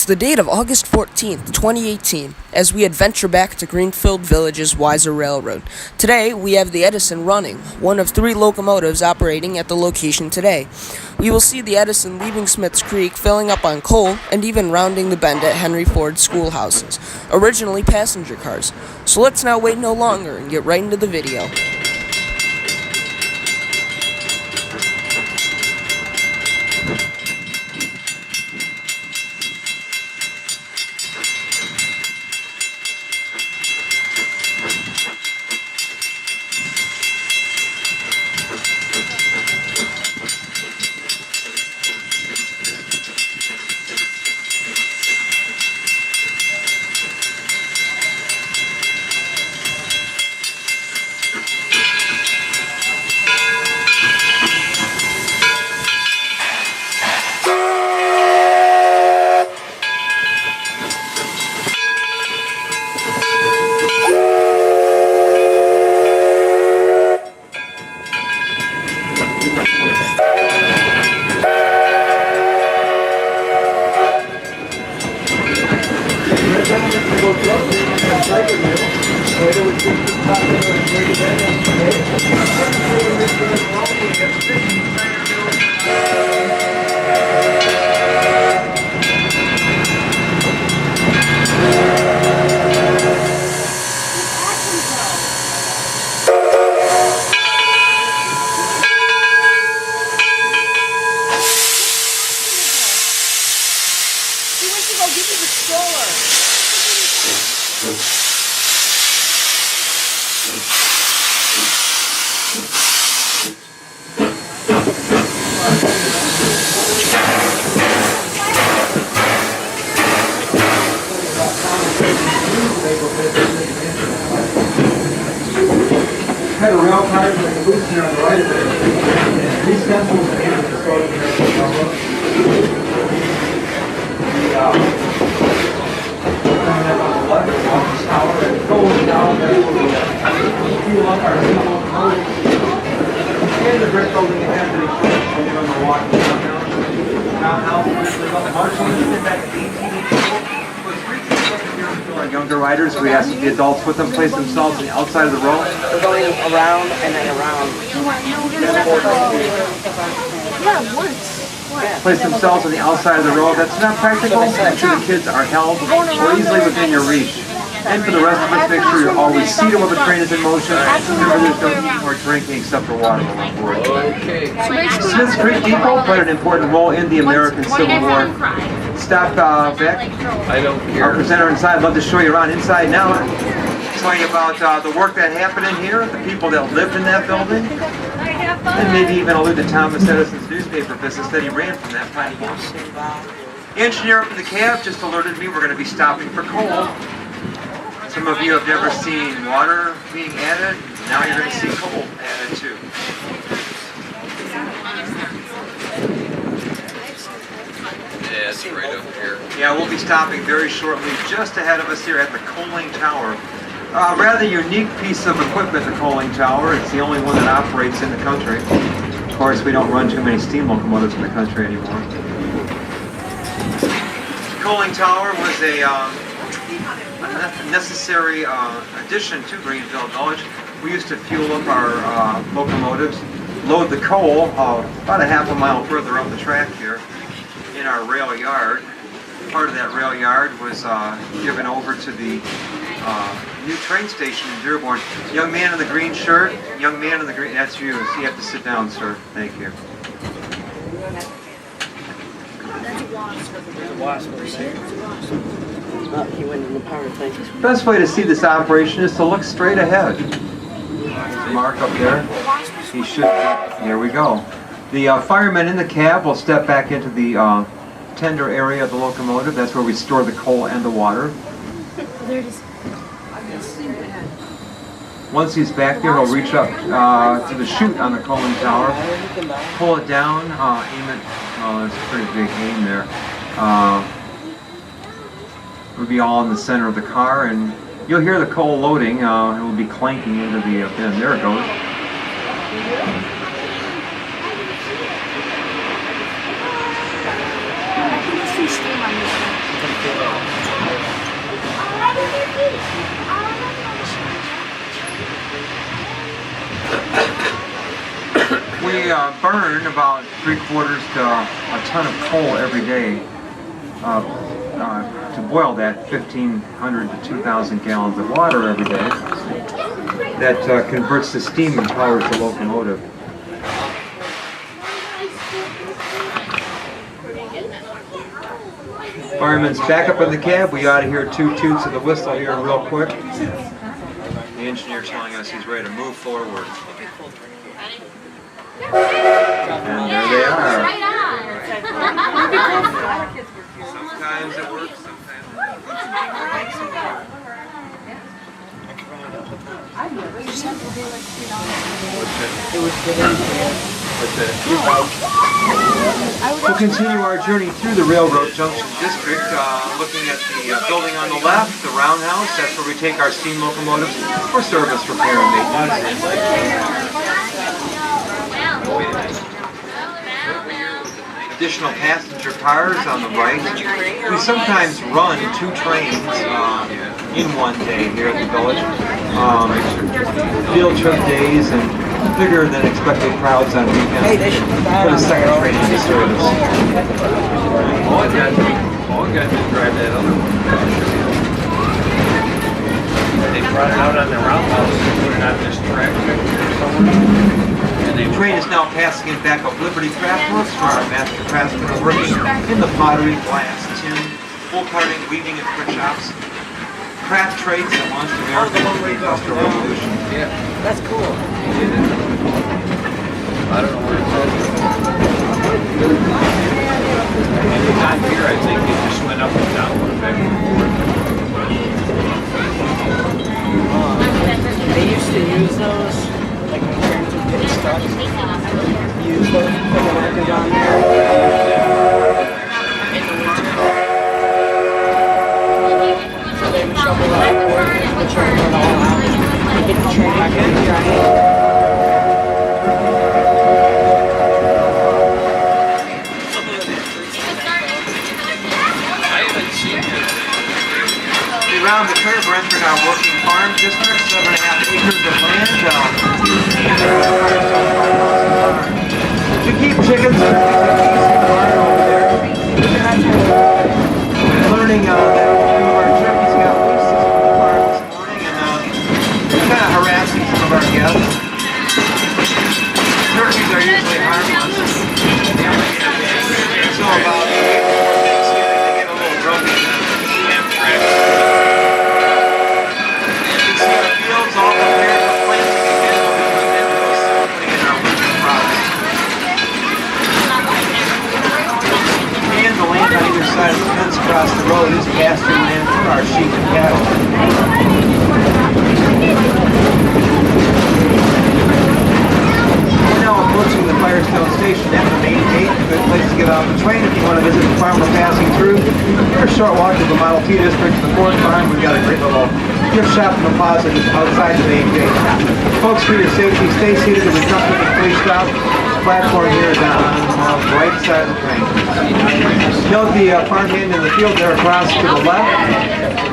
the date of August 14th, 2018, as we adventure back to Greenfield Village's Wieser Railroad. Today, we have the Edison running, one of 3 locomotives operating at the location today. We will see the Edison leaving Smith's Creek, filling up on coal, and even rounding the bend at Henry Ford's schoolhouses, originally passenger cars. So let's not wait no longer and get right into the video. Had a rail car with a boost here on the right of it. These stencils are here to start the railroad. Coming up on the left, office tower, and going down there will be a few of our locomotives. And the brick building ahead that he showed us when we were walking down now. Townhouse, originally built in Marshall, back in 1884. For younger riders, we ask the adults with them place themselves on the outside of the row. We're going around and then around. Yeah, once. Place themselves on the outside of the row. That's not practical. Make sure the kids are held or easily within your reach. And for the rest of us, make sure you're always seated while the train is in motion. Remember, there's no eating or drinking except for water on board. Smith's Creek Depot played an important role in the American Civil War. Stop back. I don't care. Our presenter inside, I'd love to show you around inside now. Tell you about the work that happened in here, the people that lived in that building, and maybe even allude to Thomas Edison's newspaper business that he ran from that tiny house. The engineer up in the cab just alerted me we're going to be stopping for coal. Some of you have never seen water being added. Now you're going to see coal added too. Yeah, it's right up here. Yeah, we'll be stopping very shortly just ahead of us here at the coaling tower. Rather unique piece of equipment, the coaling tower. It's the only one that operates in the country. Of course, we don't run too many steam locomotives in the country anymore. The coaling tower was a necessary addition to Greenfield Village. We used to fuel up our locomotives, load the coal about a half a mile further up the track here in our rail yard. Part of that rail yard was given over to the new train station in Dearborn. Young man in the green shirt, young man in the green, that's you. So you have to sit down, sir. Thank you. He went in the power thing. Best way to see this operation is to look straight ahead. There's a mark up there. He should. There we go. The firemen in the cab will step back into the tender area of the locomotive. That's where we store the coal and the water. Once he's back there, he'll reach up to the chute on the coaling tower, pull it down, aim it. Oh, that's a pretty big aim there. It'll be all in the center of the car, and you'll hear the coal loading. It will be clanking into the bin. There it goes. We burn about 3/4 to a ton of coal every day to boil that 1,500 to 2,000 gallons of water every day. That converts to steam and powers the locomotive. Fireman's back up in the cab. We ought to hear 2 toots of the whistle here real quick. The engineer telling us he's ready to move forward. And there they are. Sometimes it works, sometimes it doesn't. We'll continue our journey through the Railroad Junction District, looking at the building on the left, the roundhouse. That's where we take our steam locomotives for service, repair, and maintenance. Additional passenger cars on the right. We sometimes run 2 trains in one day here at the village. Field trip days and bigger than expected crowds on weekends for the second train into service. All I got to drive that other one. They brought it out on the roundhouse and put it on this track right here somewhere. The train is now passing in back of Liberty Craft Works, where our master craftsmen are working in the pottery, glass, tin, wool carving, weaving, and print shops. Craft trades that launched America into the Industrial Revolution. Yeah. That's cool. I don't know where it's at. And it's not here, I think it just went up and down, went back and forth. They used to use those, like when trains would get stuck. Use those, put the workers on there. In the winter. So they would shovel out work, the train would all out, and get the train back in here. Around the curve, we're entering our working farm district, 7.5 acres of land. To keep chickens and barn over there. Learning that some of our turkeys got loose on the farm this morning, and kind of harassing some of our guests. Turkeys are usually harmless. So about Thanksgiving, they get a little grumpy. All prepared for planting again, we'll be putting in those soon, putting in our winter crops. And the land on either side of the fence across the road is pasture land for our sheep and cattle. We're now approaching the Firestone Station at the main gate. A good place to get off the train if you want to visit the farm we're passing through. We're a short walk to the Model T district to the Ford farm. We've got a great little gift shop and deposit just outside the main gate. Folks, for your safety, stay seated as we come to the police stop. This platform here is on the right side of the train. Note the farmhand in the field there across to the left.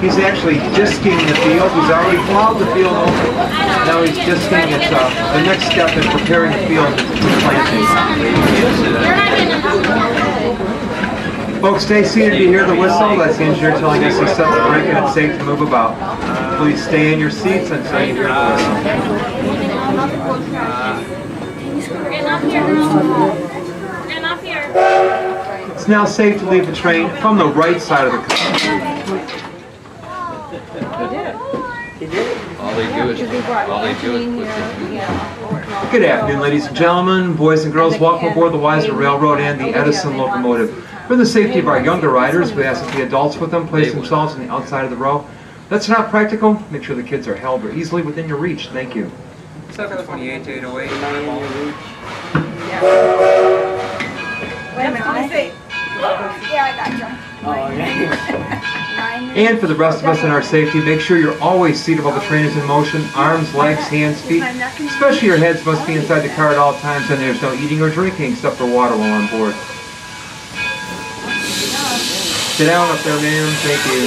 He's actually disking the field. He's already plowed the field over. Now he's disking it. The next step is preparing the field for planting. Folks, stay seated to hear the whistle. That's the engineer telling us to set the brake and it's safe to move about. Please stay in your seats until you hear the whistle. Getting off here, girl. Getting off here. It's now safe to leave the train from the right side of the car. All they do is put the Good afternoon, ladies and gentlemen, boys and girls. Welcome aboard the Wieser Railroad and the Edison locomotive. For the safety of our younger riders, we ask that the adults with them place themselves on the outside of the row. That's not practical. Make sure the kids are held or easily within your reach. Thank you. 728-808. Wait a minute. Yeah, I got you. And for the rest of us in our safety, make sure you're always seated while the train is in motion. Arms, legs, hands, feet, especially your heads must be inside the car at all times, and there's no eating or drinking except for water while on board. Sit down up there, ma'am. Thank you.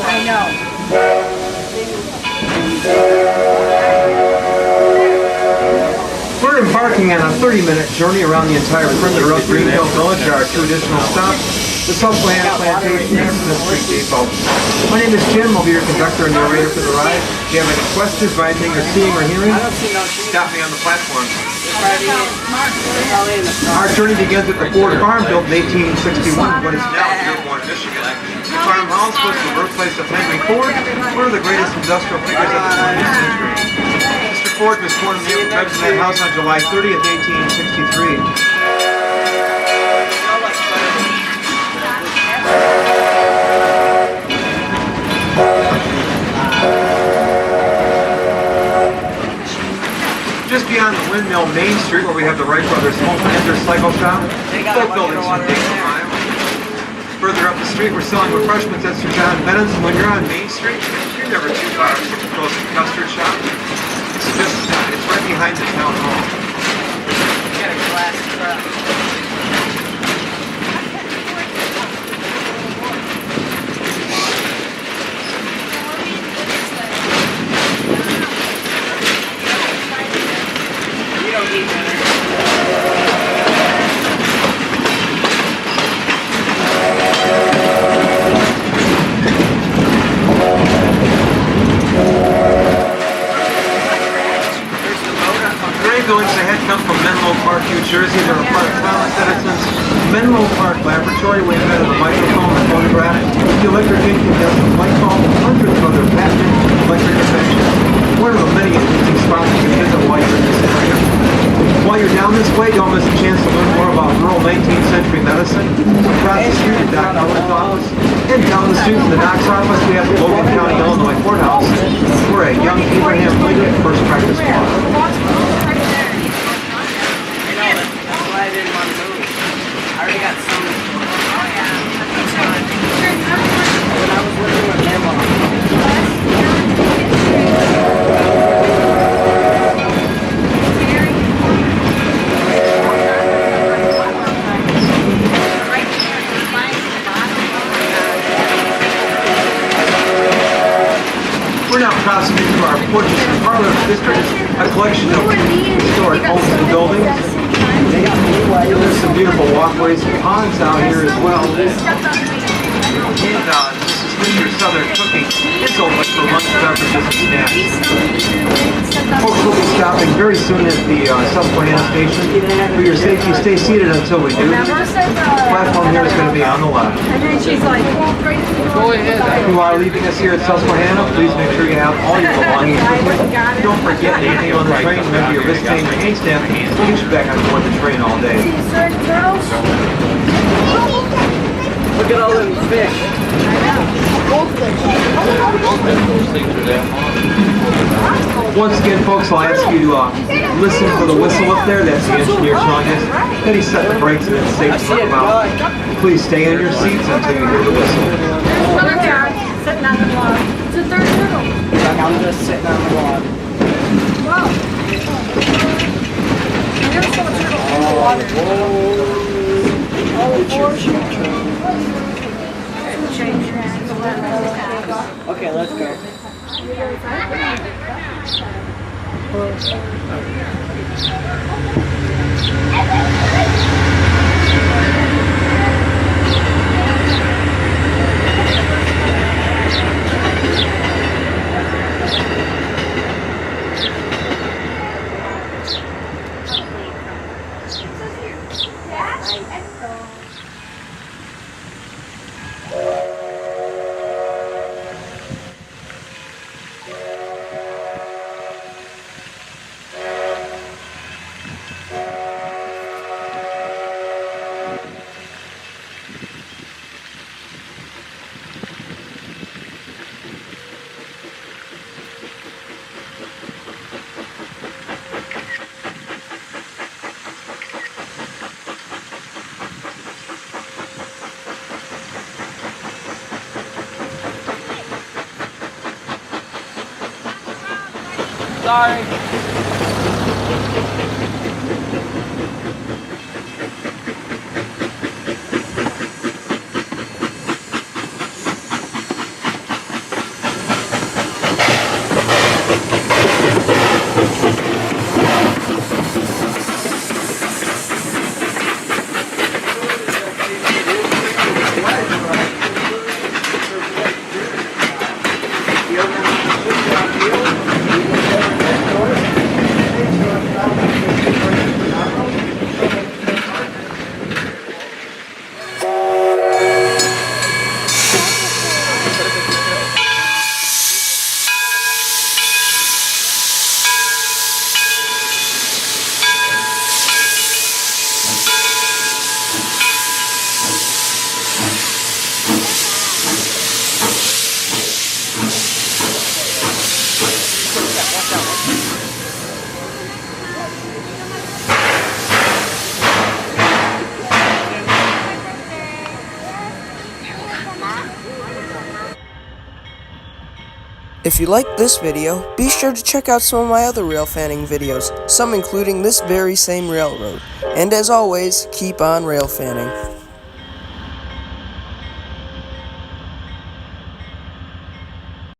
I know. We're embarking on a 30-minute journey around the entire perimeter of Greenfield Village. Our two additional stops, the Susquehanna Plantation and the Street Depot. My name is Jim. I'll be your conductor and narrator for the ride. If you have any questions about anything you're seeing or hearing, stop me on the platform. Our journey begins at the Ford Farm, built in 1861, what is now Dearborn, Michigan. The farmhouse was the birthplace of Henry Ford, one of the greatest industrial figures of the 20th century. Mr. Ford was born in the upper bedroom of that house on July 30th, 1863. Just beyond the Windmill Main Street, where we have the Wright Brothers Home Center Cycle Shop, both buildings from Dayton, Ohio. Further up the street, we're selling refreshments at Sir John Bennett's, and when you're on Main Street, you're never too far from the Frozen Custard Shop. It's right behind the town hall. Got a glass truck. You don't need dinner. Ambulance ahead come from Menlo Park, New Jersey. They're a part of Thomas Edison's Menlo Park Laboratory. We invented the microphone and phonograph, the electric incandescent light bulb, and hundreds of other patented electric inventions. One of the many interesting spots you can visit while you're in this area. While you're down this way, don't miss a chance to learn more about rural 19th century medicine. Across the street at Doc Howard's office, and down the street from the doc's office, we have the Logan County, Illinois courthouse, where a young Abraham Lincoln first practiced law. I didn't want to move. I already got some. Oh yeah. When I was living with my mom. We're now crossing into our Porches and Parlor District, a collection of historic homes and buildings. There's some beautiful walkways and ponds out here as well. And this is Mr. Southern Cooking. It's open for lunch, beverages, and snacks. Folks will be stopping very soon at the Susquehanna station. For your safety, stay seated until we do. The platform here is going to be on the left. And then she's like, Go ahead. If you are leaving us here at Susquehanna, please make sure you have all your belongings with you. Don't forget anything on the train. Remember, you're visiting your hand stamp. We'll get you back on board the train all day. Look at all them fish. Once again, folks, I'll ask you to listen for the whistle up there. That's the engineer telling us that he set the brakes and it's safe to come out. Please stay in your seats until you hear the whistle. sitting on the log. It's a third turtle. Like I'm just sitting on the log. Wow. I never saw a turtle in the water. Okay, let's go. Sorry. If you liked this video, be sure to check out some of my other rail fanning videos, some including this very same railroad. And as always, keep on rail fanning.